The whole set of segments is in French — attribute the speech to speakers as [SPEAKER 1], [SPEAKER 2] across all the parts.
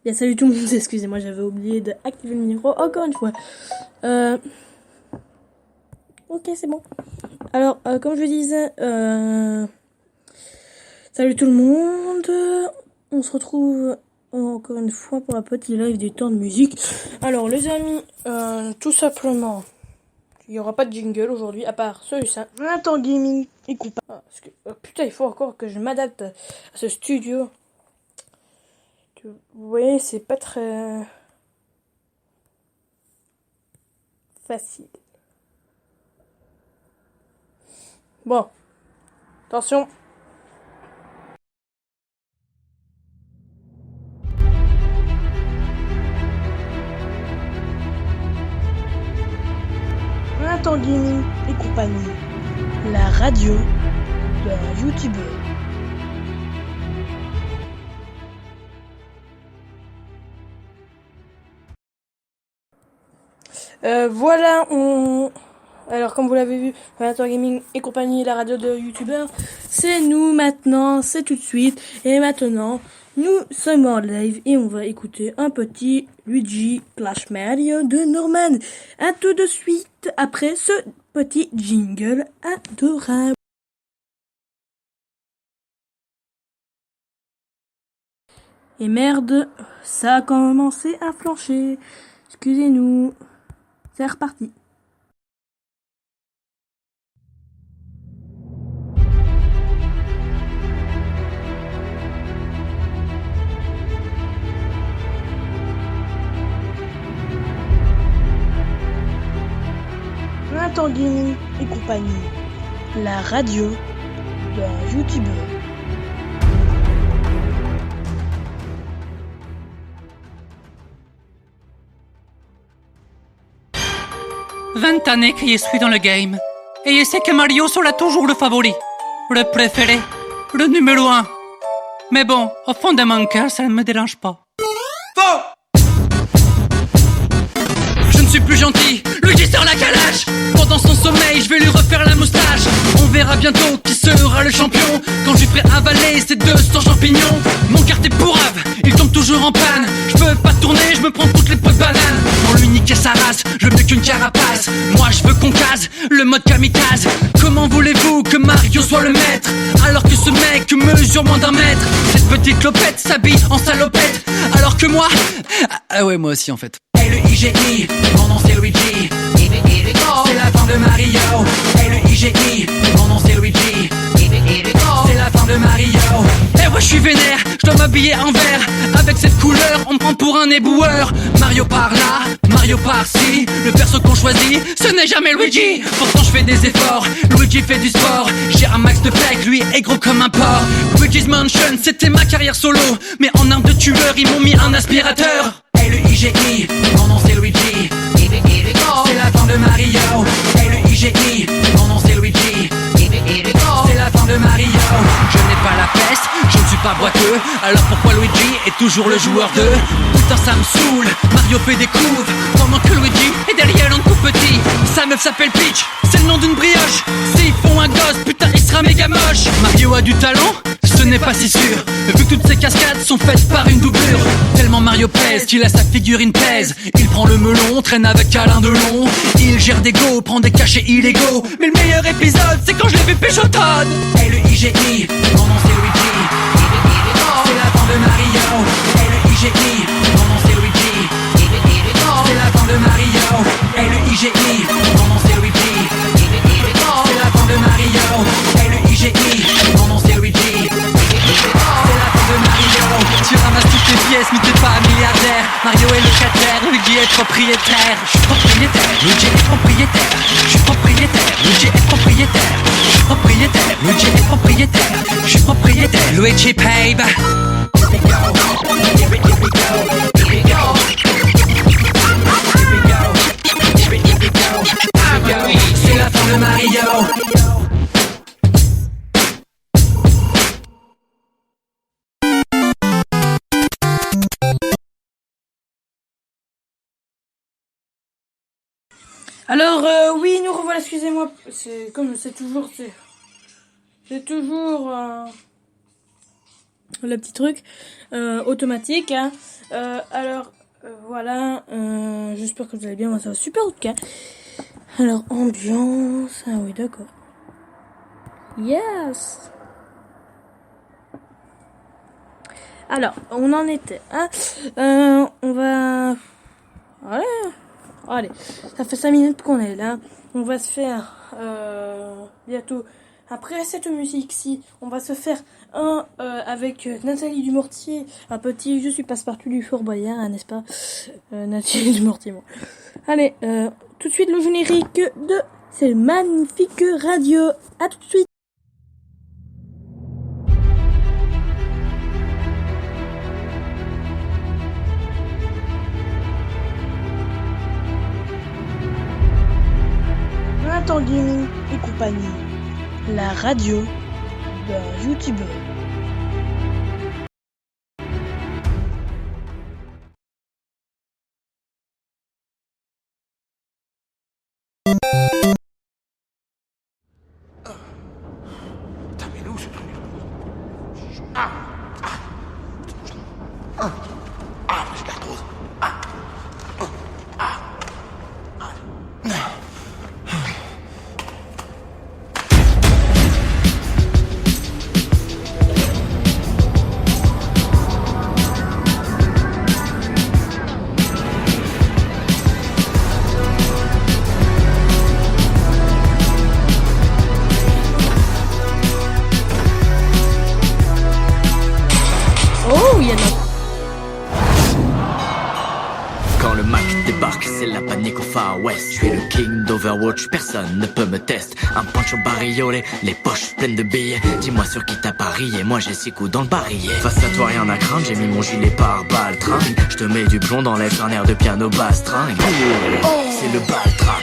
[SPEAKER 1] Bien, salut tout le monde, excusez-moi, j'avais oublié d'activer le micro encore une fois. Ok, c'est bon. Alors, comme je disais, salut tout le monde. On se retrouve encore une fois pour un petit live des temps de musique. Alors, les amis, tout simplement, il n'y aura pas de jingle aujourd'hui, à part celui-ci. Un temps gaming et compagnie. Putain, il faut encore que je m'adapte à ce studio. Vous voyez, c'est pas très facile. Bon, attention. Un temps gaming et compagnie. La radio d'un youtubeur. Voilà, Alors, comme vous l'avez vu, Predator Gaming et compagnie, la radio de youtubeurs, c'est nous maintenant, c'est tout de suite. Et maintenant, nous sommes en live et on va écouter un petit Luigi Clash Mario de Norman. À tout de suite après ce petit jingle adorable. Et merde, ça a commencé à flancher. Excusez-nous. C'est reparti. Un temps gaming et compagnie. La radio d'un youtubeur.
[SPEAKER 2] Vingt années que je suis dans le game. Et je sais que Mario sera toujours le favori. Le préféré. Le numéro 1. Mais bon, au fond de mon cœur, ça ne me dérange pas. Faux! Je ne suis plus gentil. Luigi sort la calache. Pendant son sommeil, je vais lui refaire la moustache. On verra bientôt qui sera le champion quand je lui ferai avaler ces 200 champignons. Mon carte est pourrave, il tombe toujours en panne. Je peux pas tourner, je me prends toutes les pots de banane. Pour lui niquer sa race, je veux mieux qu'une carapace. Moi je veux qu'on case, le mode kamikaze. Comment voulez-vous que Mario soit le maître alors que ce mec mesure moins d'1 mètre? Cette petite clopette s'habille en salopette alors que moi... Ah ouais, moi aussi en fait. L-U-I-G-I, mon nom c'est Luigi. C'est la fin de Mario. L-U-I-G-I, mon nom c'est Luigi. C'est la fin de Mario. Eh ouais, je suis vénère, je dois m'habiller en vert. Avec cette couleur, on me prend pour un éboueur. Mario par là, Mario par-ci. Le perso qu'on choisit, ce n'est jamais Luigi. Pourtant je fais des efforts, Luigi fait du sport. J'ai un max de pec, lui est gros comme un porc. Luigi's Mansion, c'était ma carrière solo. Mais en arme de tueur, ils m'ont mis un aspirateur. L-U-I-G-I, mon nom c'est Luigi. C'est la fin de Mario. L-U-I-G-I, mon nom c'est Luigi. C'est la fin de Mario. Je n'ai pas la peste, je ne suis pas boiteux. Alors pourquoi Luigi est toujours le joueur 2? Putain ça me saoule, Mario fait des couves pendant que Luigi est derrière un tout petit. Sa meuf s'appelle Peach, c'est le nom d'une brioche. S'ils font un gosse, putain il sera méga moche. Mario a du talent, ce n'est pas si sûr, vu que toutes ces cascades sont faites par une doublure. Tellement Mario pèse qu'il a sa figurine pèse. Il prend le melon, traîne avec Alain Delon. Il gère des go, prend des cachets illégaux. Mais le meilleur épisode, c'est quand je l'ai vu péchotonne. L-U-I-G-I, mon nom c'est Luigi. C'est la fin de Mario. L-U-I-G-I, mon nom c'est Luigi. C'est la fin de Mario. L-U-I-G-I, mon nom c'est Luigi. C'est la fin de Mario. L-U-I-G-I, mon nom c'est Luigi. C'est la fin de Mario. Tu ramasses toutes les pièces mais t'es pas milliardaire. Mario est locataire, Luigi est propriétaire. Je suis propriétaire, Luigi est propriétaire. Je suis propriétaire, Luigi est propriétaire. Je suis propriétaire, Luigi est propriétaire. Je suis propriétaire, Luigi paye. C'est la fin de Mario.
[SPEAKER 1] Alors, oui, nous revoilà, excusez-moi. C'est comme c'est toujours... C'est toujours... le petit truc automatique. Hein. Alors voilà, j'espère que vous allez bien. Moi ça va super en tout cas. Alors ambiance, ah oui d'accord. Yes. Alors on en était. Hein. On va. Allez, ça fait 5 minutes qu'on est là. On va se faire bientôt. Après cette musique-ci, on va se faire un avec Nathalie Dumortier, un petit Je suis passe-partout du Fort Boyard, hein, n'est-ce pas Nathalie Dumortier, moi. Allez, tout de suite le générique de C'est magnifique radio. À tout de suite. Jonathan Gaming et compagnie, la radio d'un youtubeur.
[SPEAKER 3] Putain, mais où ce truc? Mais je la retrouve.
[SPEAKER 1] Oh, il y en a.
[SPEAKER 2] Quand le Mac débarque, c'est la panique au Far West. Je suis le king d'Overwatch, personne ne peut me tester. Un poncho bariolé, les poches pleines de billets. Dis-moi sur qui t'as parié, moi j'ai 6 coups dans le barillet. Face à toi rien à craindre, j'ai mis mon gilet pare-balles tringue. Je te mets du plomb dans l'air, un air de piano basse tringue. C'est le bal trap.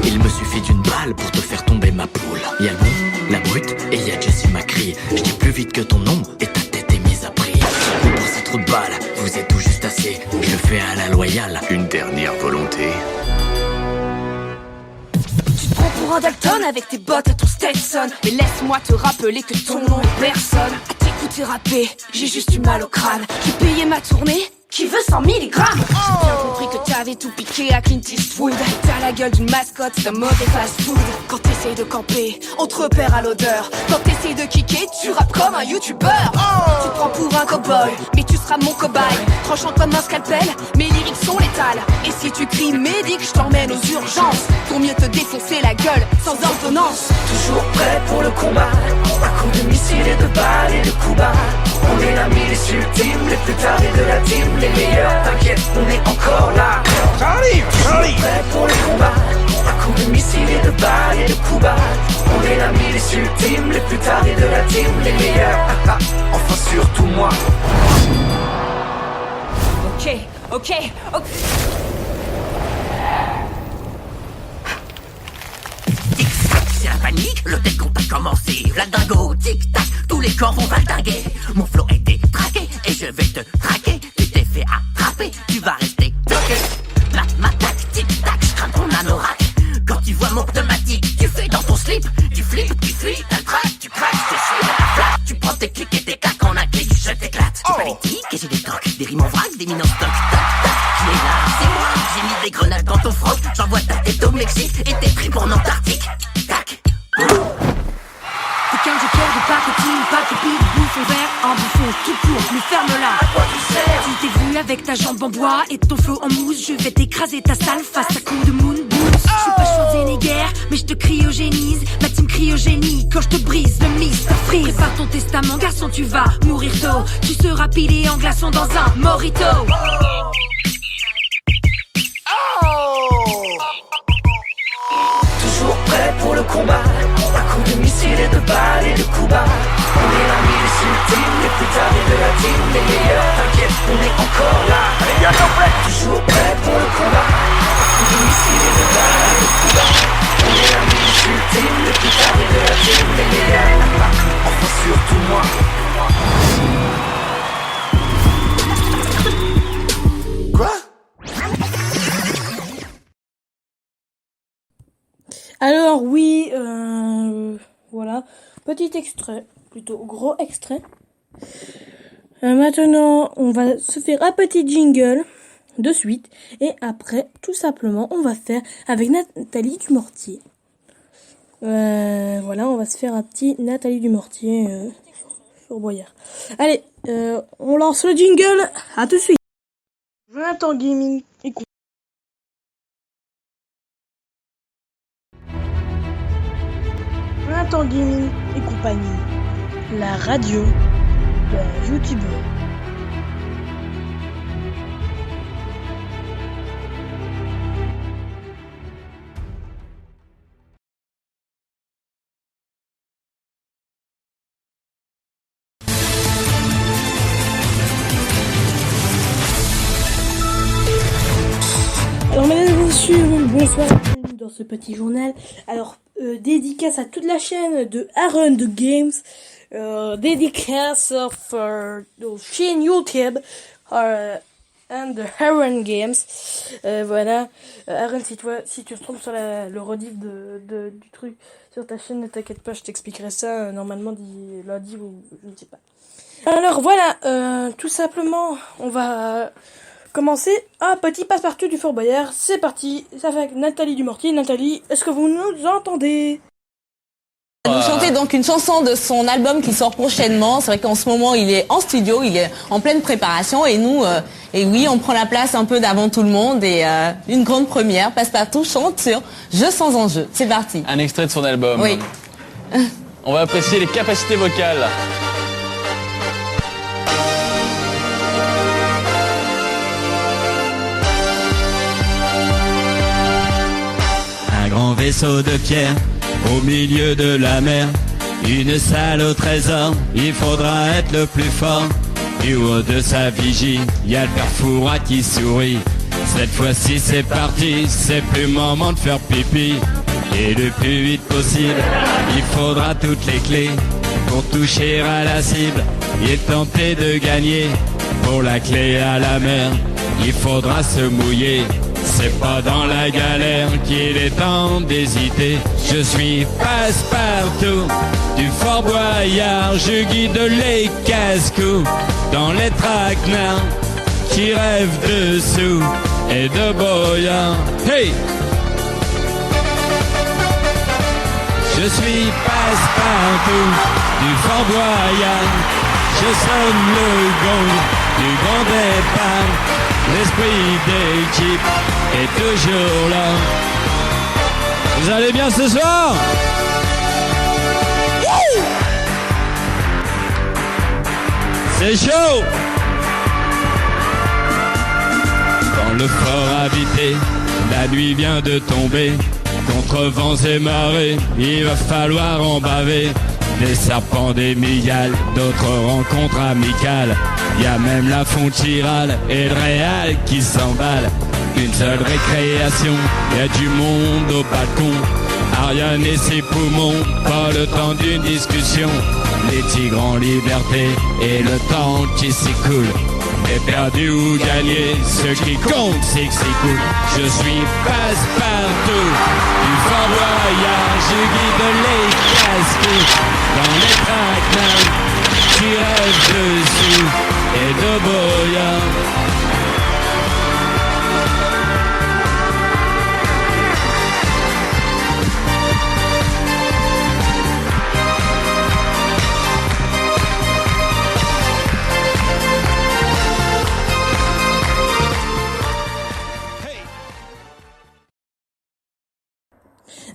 [SPEAKER 2] Il me suffit d'une balle pour te faire tomber ma poule. Y'a le bon, la brute et y'a Jessie McCree. Je dis plus vite que ton nom et ta tête est mise à prix. Pour ces trous de balles, vous êtes tout juste assez. Je le fais à la loyale. Une dernière volonté.
[SPEAKER 4] Tu te prends pour un Dalton avec tes bottes et ton Stetson. Mais laisse-moi te rappeler que ton nom est personne. À t'écouter rapper, j'ai juste du mal au crâne. J'ai payé ma tournée, qui veut 100 milligrammes. J'ai bien compris que t'avais tout piqué à Clint Eastwood. T'as la gueule d'une mascotte d'un mauvais fast-food. Quand t'essayes de camper, on te repère à l'odeur. Quand t'essayes de kicker, tu rappes comme un youtubeur. Tu te prends pour un cowboy, mais tu seras mon cobaye. Tranchant comme un scalpel, mes lyriques sont létales. Et si tu cries médic, je t'emmène aux urgences. Pour mieux te défoncer la gueule, sans ordonnance.
[SPEAKER 5] Toujours prêt pour le combat, à coups de missiles et de balles et de coups bas. On est la milice ultime, les plus tardés de la team, les meilleurs, t'inquiète, on est encore là. Toujours prêt pour le combat, à coups de missiles et de balles et de coups bas. On est la milice ultime, les plus tardés de la team, les meilleurs, enfin surtout moi.
[SPEAKER 4] Ok.
[SPEAKER 6] C'est la panique, le décompte a commencé. La dingo, tic-tac, tous les corps vont valdinguer. Mon flow était traqué et je vais te traquer. Tu t'es fait attraper, tu vas rester bloqué. Ma tac, tic-tac, je crains ton anorak. Quand tu vois mon pneumatique, tu fais dans ton slip. Tu flippes, tu fuis, t'as le trac, tu craques, je te suis à la flaque. Tu prends tes clics et tes claques en un clic, je t'éclate. Tu paniques et j'ai des tocs, des rimes en vrac, des mines en stock, tac, tac. Qui est là, c'est moi, j'ai mis des grenades dans ton froc. J'envoie ta tête au Mexique et tes tripes en Antarctique. Tac.
[SPEAKER 4] T'es qu'un joker de marketing, pas de pile, bouffon vert, un bouffon tout court, mais ferme-la.
[SPEAKER 5] À quoi tu sers?
[SPEAKER 4] Tu t'es venu avec ta jambe en bois et ton flow en mousse. Je vais t'écraser ta salle face à coup de moon boots. Je suis pas Schwarzenegger, mais je te cryogénise. Ma team cryogénie quand je te brise le Mr. Freeze. Prépare ton testament, garçon, tu vas mourir tôt. Tu seras pilé en glaçon dans un mojito.
[SPEAKER 5] Toujours prêt pour le combat, à coups de missiles et de balles et de coups bas. On est la milice ultime, les plus tardés de la team, les meilleurs, t'inquiète, on est encore là. Toujours prêt pour le combat, à coups de missiles et de balles et de coups bas. On est la milice ultime, les plus tardés de la team, les meilleurs, enfin surtout moi. Quoi?
[SPEAKER 1] Alors oui, voilà, petit extrait, plutôt gros extrait. Maintenant, on va se faire un petit jingle de suite. Et après, tout simplement, on va faire avec Nathalie Dumortier. Voilà, on va se faire un petit Nathalie Dumortier sur Boyard. Allez, on lance le jingle. À tout de suite. Jonathan Gaming et Jonathan Gaming et compagnie. La radio de YouTubeur. Alors mesdames et messieurs, bonsoir, bienvenue dans ce petit journal. Alors dédicace à toute la chaîne de Aaron the Games, dédicace of chaîne YouTube and the Aaron Games. Voilà, Aaron, si tu te trompes sur le rediff du truc sur ta chaîne, ne t'inquiète pas, je t'expliquerai ça normalement lundi ou je ne sais pas. Alors voilà, tout simplement, on va commencer un petit passe-partout du Fort Boyard. C'est parti, ça fait avec Nathalie Dumortier. Nathalie, est-ce que vous nous entendez?
[SPEAKER 7] Il va nous chanter donc une chanson de son album qui sort prochainement. C'est vrai qu'en ce moment il est en studio, il est en pleine préparation et nous, et oui, on prend la place un peu d'avant tout le monde et une grande première. Passe-partout chante sur Jeu sans enjeu. C'est parti.
[SPEAKER 8] Un extrait de son album.
[SPEAKER 7] Oui.
[SPEAKER 8] On va apprécier les capacités vocales.
[SPEAKER 9] Un grand vaisseau de pierre au milieu de la mer, une salle au trésor, il faudra être le plus fort. Du haut de sa vigie, y a le père Fouras qui sourit. Cette fois-ci c'est parti, c'est plus le moment de faire pipi. Et le plus vite possible, il faudra toutes les clés pour toucher à la cible et tenter de gagner. Pour la clé à la mer, il faudra se mouiller. C'est pas dans la galère qu'il est temps d'hésiter. Je suis passe-partout du Fort Boyard. Je guide les casse-cou dans les traquenards qui rêvent de sous et de boyard. Hey! Je suis passe-partout du Fort Boyard. Je sonne le gong du grand départ. L'esprit d'équipe est toujours là. Vous allez bien ce soir? C'est chaud! Dans le fort habité, la nuit vient de tomber. Contre vents et marées, il va falloir en baver. Des serpents, des migales, d'autres rencontres amicales. Y a même la Fontirale et le Réal qui s'emballent. Une seule récréation, y a du monde au balcon. Ariane et ses poumons, pas le temps d'une discussion. Les tigres en liberté et le temps qui s'écoule. Et perdu ou gagné, ce qui compte c'est que c'est cool. Je suis passe-partout du Fort Boyard. Je guide les casques dans les traquenards qui rêvent dessus et de boyard.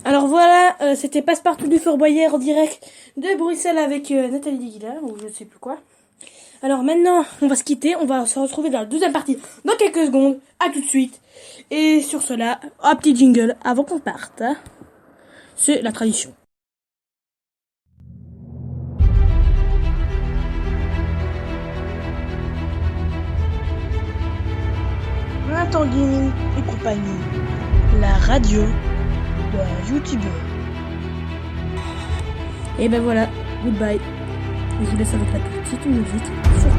[SPEAKER 1] Alors voilà, c'était Passe-Partout du Fort Boyard en direct de Bruxelles avec Nathalie Deguilar, ou je sais plus quoi. Alors maintenant, on va se quitter, on va se retrouver dans la deuxième partie dans quelques secondes. À tout de suite. Et sur cela, un petit jingle avant qu'on parte. Hein. C'est la tradition. Jonathan Gaming et compagnie. La radio de YouTubeur. Et ben voilà, goodbye. Je vous laisse avec la petite musique sur